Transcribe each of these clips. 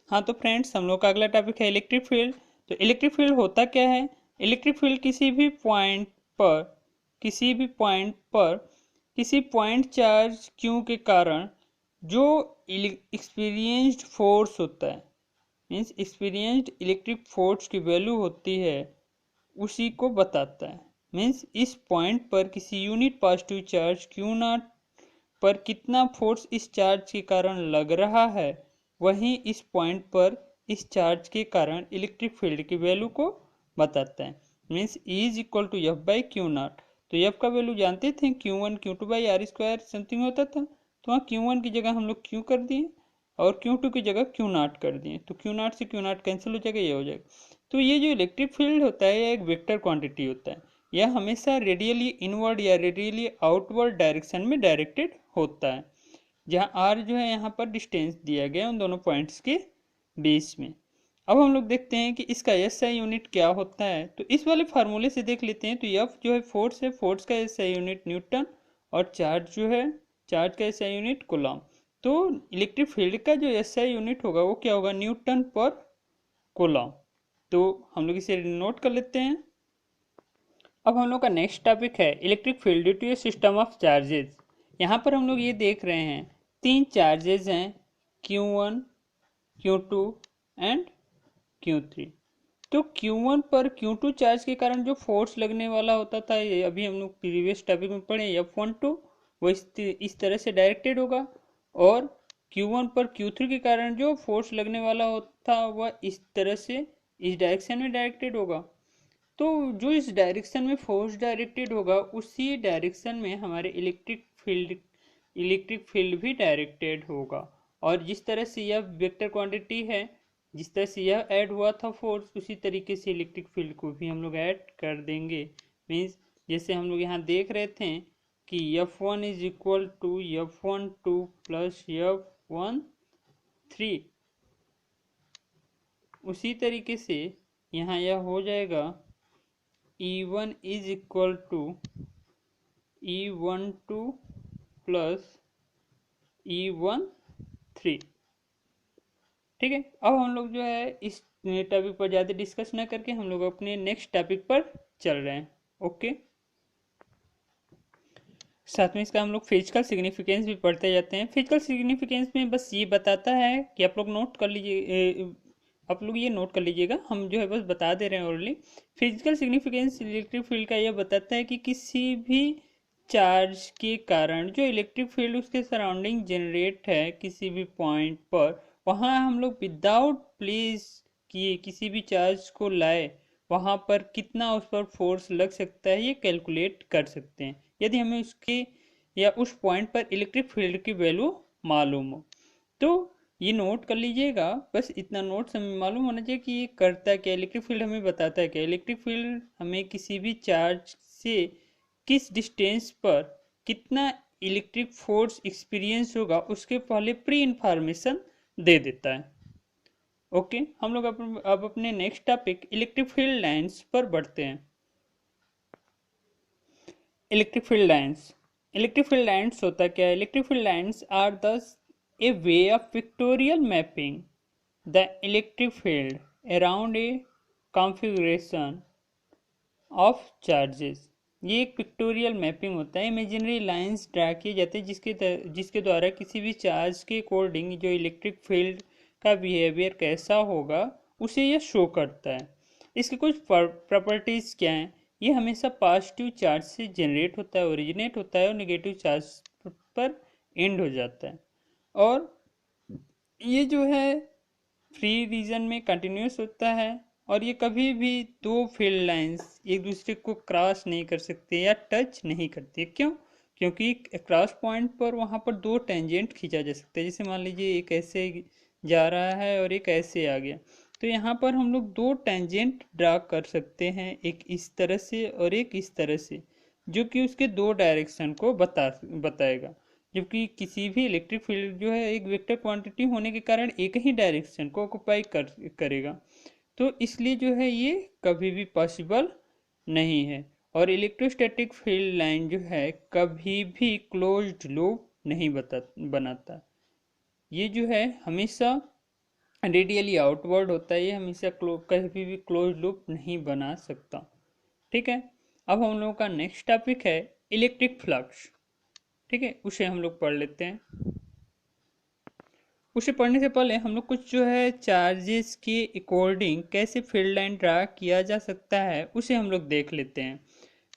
हाँ तो फ्रेंड्स, हम लोग का अगला टॉपिक है इलेक्ट्रिक फील्ड। तो इलेक्ट्रिक फील्ड होता क्या है? इलेक्ट्रिक फील्ड पर किसी भी पॉइंट पर किसी पॉइंट चार्ज क्यू के कारण जो एक्सपीरियंस्ड फोर्स होता है, मीन्स एक्सपीरियंस्ड इलेक्ट्रिक फोर्स की वैल्यू होती है, उसी को बताता है। मीन्स इस पॉइंट पर किसी unit positive charge Q not पर कितना फोर्स इस चार्ज के कारण लग रहा है, वहीं इस पॉइंट पर इस चार्ज के कारण इलेक्ट्रिक फील्ड की वैल्यू को बताता है। Means E is equal to F by Q naught. तो एफ का वैल्यू जानते थे, Q1 Q2/R² समथिंग होता था। तो वहाँ Q1 की जगह हम लोग Q कर दिए और Q2 की जगह क्यू नॉट कर दिए। तो क्यू नॉट से क्यू नॉट कैंसिल हो जाएगा, ये हो जाएगा। तो ये जो इलेक्ट्रिक फील्ड होता है, यह एक वेक्टर क्वांटिटी होता है। यह हमेशा रेडियली इनवर्ड या रेडियली आउटवर्ड डायरेक्शन में डायरेक्टेड होता है, जहाँ आर जो है यहाँ पर डिस्टेंस दिया गया है उन दोनों पॉइंट्स के बीच में। अब हम लोग देखते हैं कि इसका एसआई यूनिट क्या होता है। तो इस वाले फार्मूले से देख लेते हैं। तो एफ जो है फोर्स है, फोर्स का एसआई यूनिट न्यूटन, और चार्ज जो है, चार्ज का एसआई यूनिट कूलम। तो इलेक्ट्रिक फील्ड का जो एसआई यूनिट होगा वो क्या होगा? न्यूटन पर कूलम। तो हम लोग इसे नोट कर लेते हैं। अब हम लोग का नेक्स्ट टॉपिक है electric field due to a system of charges. यहाँ पर हम लोग ये देख रहे हैं तीन चार्जेस हैं, Q1, Q2 एंड Q3। तो Q1 पर Q2 चार्ज के कारण जो फोर्स लगने वाला होता था, ये अभी हम लोग प्रीवियस टॉपिक में पढ़े, F12 वो इस तरह से डायरेक्टेड होगा। और Q1 पर Q3 के कारण जो फोर्स लगने वाला होता वह इस तरह से इस डायरेक्शन में डायरेक्टेड होगा। तो जो इस डायरेक्शन में फोर्स डायरेक्टेड होगा, उसी डायरेक्शन में हमारे इलेक्ट्रिक फील्ड भी डायरेक्टेड होगा। और जिस तरह से यह वेक्टर क्वांटिटी है, जिस तरह से यह ऐड हुआ था फोर्स, उसी तरीके से इलेक्ट्रिक फील्ड को भी हम लोग ऐड कर देंगे। मीन्स जैसे हम लोग यहाँ देख रहे थे कि F1 is equal to F12 plus F13, उसी तरीके से यहाँ यह हो जाएगा E1 is equal to E12 plus E13। ठीक है, अब हम लोग जो है इस टॉपिक पर ज़्यादा डिस्कस ना करके हम लोग अपने नेक्स्ट टॉपिक पर चल रहे हैं। ओके, साथ में इसका हम लोग फिजिकल सिग्निफिकेंस भी पढ़ते जाते हैं। फिजिकल सिग्निफिकेंस में बस ये बताता है कि आप लोग नोट कर लीजिए, आप लोग ये नोट कर लीजिएगा, हम जो है बस बता दे रहे हैं orally. Physical significance electric field का यह बताता है कि किसी भी चार्ज के कारण जो इलेक्ट्रिक फील्ड उसके सराउंडिंग जनरेट है किसी भी पॉइंट पर, वहाँ हम लोग विदाउट प्लेस किए किसी भी चार्ज को लाए, वहाँ पर कितना उस पर फोर्स लग सकता है ये कैलकुलेट कर सकते हैं, यदि हमें उसके या उस पॉइंट पर इलेक्ट्रिक फील्ड की वैल्यू मालूम हो। तो ये नोट कर लीजिएगा, बस इतना नोट हमें मालूम होना चाहिए कि ये करता है क्या, इलेक्ट्रिक फील्ड हमें बताता है क्या। इलेक्ट्रिक फील्ड हमें किसी भी चार्ज से किस डिस्टेंस पर कितना इलेक्ट्रिक फोर्स एक्सपीरियंस होगा उसके पहले प्री इंफॉर्मेशन दे देता है। ओके, हम लोग अब अपने next topic electric field lines पर बढ़ते हैं। Electric field lines, electric field lines होता क्या है? Electric field lines are thus a way of pictorial mapping the electric field around a configuration of charges. ये एक पिक्टोरियल मैपिंग होता है, इमेजिनरी लाइंस ड्रा किए जाते हैं जिसके द्वारा किसी भी चार्ज के अकॉर्डिंग जो इलेक्ट्रिक फील्ड का बिहेवियर कैसा होगा उसे यह शो करता है। इसके कुछ प्रॉपर्टीज़ क्या हैं? ये हमेशा पॉजिटिव चार्ज से जनरेट होता है, ओरिजिनेट होता है, और नेगेटिव चार्ज पर एंड हो जाता है। और ये जो है फ्री रीजन में कंटिन्यूस होता है, और ये कभी भी दो फील्ड लाइंस एक दूसरे को क्रॉस नहीं कर सकते या टच नहीं करते। क्यों? क्योंकि क्रॉस पॉइंट पर वहाँ पर दो टेंजेंट खींचा जा सकता है। जैसे मान लीजिए एक ऐसे जा रहा है और एक ऐसे आ गया, तो यहाँ पर हम लोग दो टेंजेंट ड्रा कर सकते हैं, एक इस तरह से और एक इस तरह से, जो कि उसके दो डायरेक्शन को बताएगा। जबकि किसी भी इलेक्ट्रिक फील्ड जो है एक वेक्टर क्वांटिटी होने के कारण एक ही डायरेक्शन को ऑक्युपाई करेगा। तो इसलिए जो है ये कभी भी पॉसिबल नहीं है। और इलेक्ट्रोस्टैटिक फील्ड लाइन जो है कभी भी क्लोज्ड लूप नहीं बनाता। ये जो है हमेशा रेडियली आउटवर्ड होता है, ये हमेशा कभी भी क्लोज लूप नहीं बना सकता। ठीक है, अब हम लोगों का नेक्स्ट टॉपिक है इलेक्ट्रिक फ्लक्स। ठीक है, उसे हम लोग पढ़ लेते हैं। उसे पढ़ने से पहले हम लोग कुछ जो है चार्जेस के अकॉर्डिंग कैसे फील्ड लाइन ड्रा किया जा सकता है उसे हम लोग देख लेते हैं।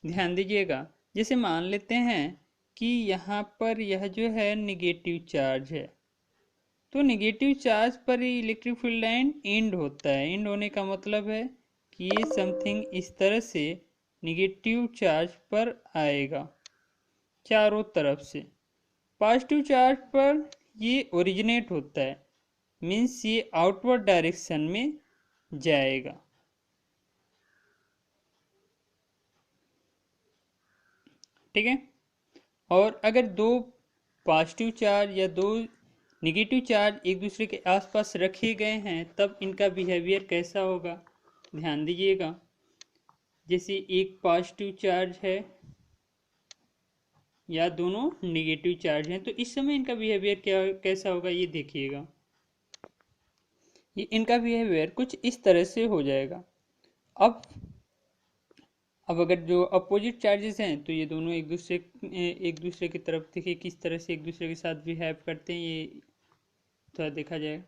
ध्यान दीजिएगा, जैसे मान लेते हैं कि यहाँ पर यह जो है निगेटिव चार्ज है, तो निगेटिव चार्ज पर ही इलेक्ट्रिक फील्ड लाइन एंड होता है। एंड होने का मतलब है कि ये समथिंग इस तरह से निगेटिव चार्ज पर आएगा चारों तरफ से। पॉजिटिव चार्ज पर ये ओरिजिनेट होता है, मीन्स ये आउटवर्ड डायरेक्शन में जाएगा। ठीक है, और अगर दो पॉजिटिव चार्ज या दो निगेटिव चार्ज एक दूसरे के आसपास रखे गए हैं तब इनका बिहेवियर कैसा होगा, ध्यान दीजिएगा। जैसे एक पॉजिटिव चार्ज है या दोनों निगेटिव चार्ज हैं, तो इस समय इनका बिहेवियर क्या कैसा होगा ये देखिएगा। ये इनका बिहेवियर कुछ इस तरह से हो जाएगा। अब अगर जो अपोजिट चार्जेस हैं तो ये दोनों एक दूसरे की तरफ देखिए किस तरह से एक दूसरे के साथ बिहेव करते हैं, ये थोड़ा देखा जाए।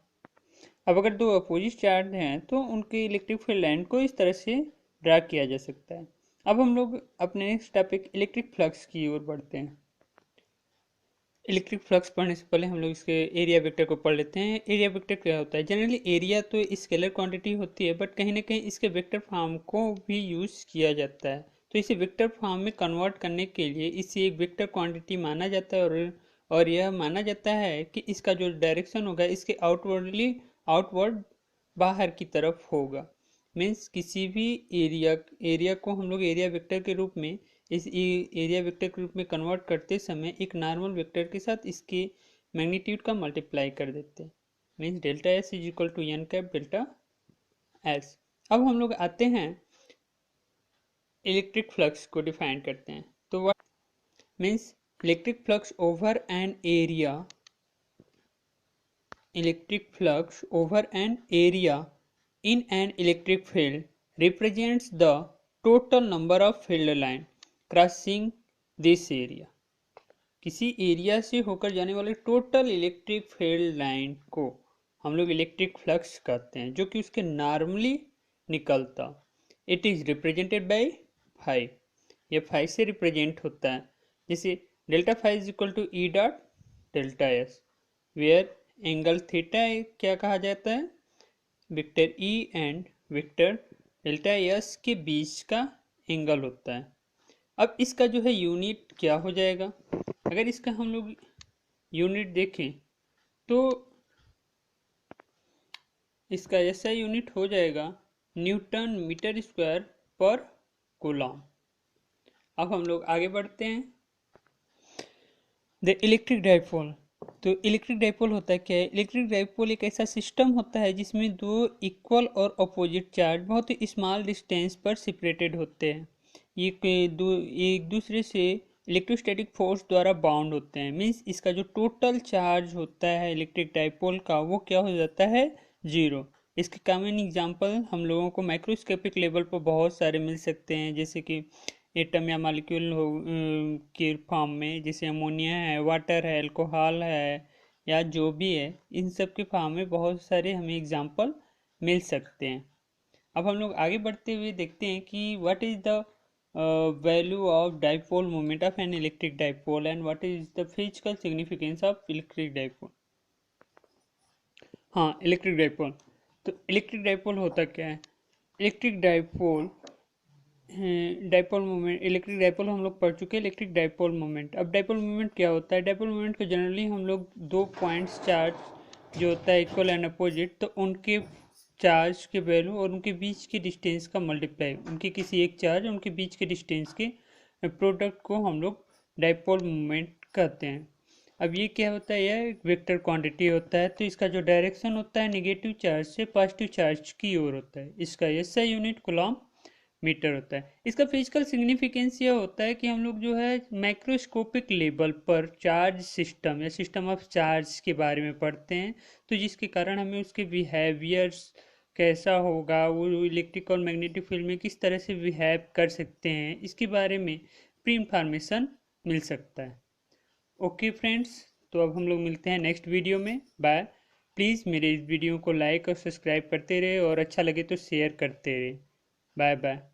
अब अगर दो अपोजिट चार्ज हैं तो उनके इलेक्ट्रिक फील्ड लाइन को इस तरह से ड्रा किया जा सकता है। अब हम लोग अपने नेक्स्ट टॉपिक इलेक्ट्रिक फ्लक्स की ओर बढ़ते हैं। इलेक्ट्रिक फ्लक्स पढ़ने से पहले हम लोग इसके एरिया वेक्टर को पढ़ लेते हैं। एरिया वेक्टर क्या होता है? जनरली एरिया तो स्केलर क्वांटिटी होती है, बट कहीं ना कहीं इसके वेक्टर फॉर्म को भी यूज़ किया जाता है। तो इसे वेक्टर फॉर्म में कन्वर्ट करने के लिए इसे एक वेक्टर क्वांटिटी माना जाता है, और यह माना जाता है कि इसका जो डायरेक्शन होगा इसके आउटवर्ड बाहर की तरफ होगा। मीन्स किसी भी एरिया को हम लोग एरिया वेक्टर के रूप में इस एरिया वेक्टर के रूप में कन्वर्ट करते समय एक नॉर्मल वेक्टर के साथ इसके मैग्नीट्यूड का मल्टीप्लाई कर देते हैं। Means delta S is equal to N cap delta S. अब हम लोग आते हैं इलेक्ट्रिक फ्लक्स को डिफाइन करते हैं। तो what means electric flux over an area, electric flux over an area in an electric field represents the total number of field line crossing this area। किसी एरिया से होकर जाने वाले टोटल इलेक्ट्रिक फील्ड लाइन को हम लोग electric flux कहते हैं, जो कि उसके नॉर्मली निकलता। It is represented by phi, ये फाई से रिप्रेजेंट होता है। जैसे delta phi is equal to E dot delta S, where angle theta क्या कहा जाता है? Vector E and vector delta S के बीच का एंगल होता है। अब इसका जो है यूनिट क्या हो जाएगा? अगर इसका हम लोग यूनिट देखें तो इसका ऐसा यूनिट हो जाएगा न्यूटन मीटर स्क्वायर पर कूलम। अब हम लोग आगे बढ़ते हैं। The electric dipole. तो इलेक्ट्रिक डाइपोल होता है क्या है? इलेक्ट्रिक डाइपोल एक ऐसा सिस्टम होता है जिसमें दो इक्वल और अपोजिट चार्ज बहुत ही स्मॉल डिस्टेंस पर सेपरेटेड होते हैं। ये एक दूसरे से इलेक्ट्रोस्टैटिक फोर्स द्वारा बाउंड होते हैं। मीन्स इसका जो टोटल चार्ज होता है इलेक्ट्रिक डाइपोल का वो क्या हो जाता है? जीरो। इसके कॉमन एग्जांपल हम लोगों को माइक्रोस्कोपिक लेवल पर बहुत सारे मिल सकते हैं, जैसे कि एटम या मालिक्यूल हो के फॉर्म में, जैसे अमोनिया है, वाटर है, अल्कोहल है, या जो भी है, इन सब के फॉर्म में बहुत सारे हमें एग्जांपल मिल सकते हैं। अब हम लोग आगे बढ़ते हुए देखते हैं कि what is the value of dipole moment of an electric dipole and what is the physical significance of electric dipole. हाँ, इलेक्ट्रिक डाइपोल। तो इलेक्ट्रिक डाइपोल होता क्या है? Electric dipole dipole moment, electric dipole हम लोग पढ़ चुके हैं। इलेक्ट्रिक डाइपोल मोमेंट, अब डाइपोल मोमेंट क्या होता है? डाइपोल मोमेंट को जनरली हम लोग दो पॉइंट्स चार्ज जो होता है इक्वल एंड अपोजिट, तो उनके चार्ज के वैल्यू और उनके बीच के डिस्टेंस का मल्टीप्लाई, उनके किसी एक चार्ज उनके बीच के डिस्टेंस के प्रोडक्ट को हम लोग डाइपोल मोमेंट कहते हैं। अब ये क्या होता है? यह एक वेक्टर क्वांटिटी होता है, तो इसका जो डायरेक्शन होता है निगेटिव चार्ज से पॉजिटिव चार्ज की ओर होता है। इसका एसआई यूनिट कूलम मीटर होता है। इसका फिजिकल सिग्निफिकेंस ये होता है कि हम लोग जो है माइक्रोस्कोपिक लेवल पर चार्ज सिस्टम या सिस्टम ऑफ चार्ज के बारे में पढ़ते हैं, तो जिसके कारण हमें उसके बिहेवियर्स कैसा होगा, वो इलेक्ट्रिक और मैग्नेटिक फील्ड में किस तरह से बिहेव कर सकते हैं, इसके बारे में प्री इंफॉर्मेशन मिल सकता है। ओके फ्रेंड्स, तो अब हम लोग मिलते हैं नेक्स्ट वीडियो में। बाय। प्लीज़ मेरे इस वीडियो को लाइक और सब्सक्राइब करते रहे और अच्छा लगे तो शेयर करते रहे। Bye bye.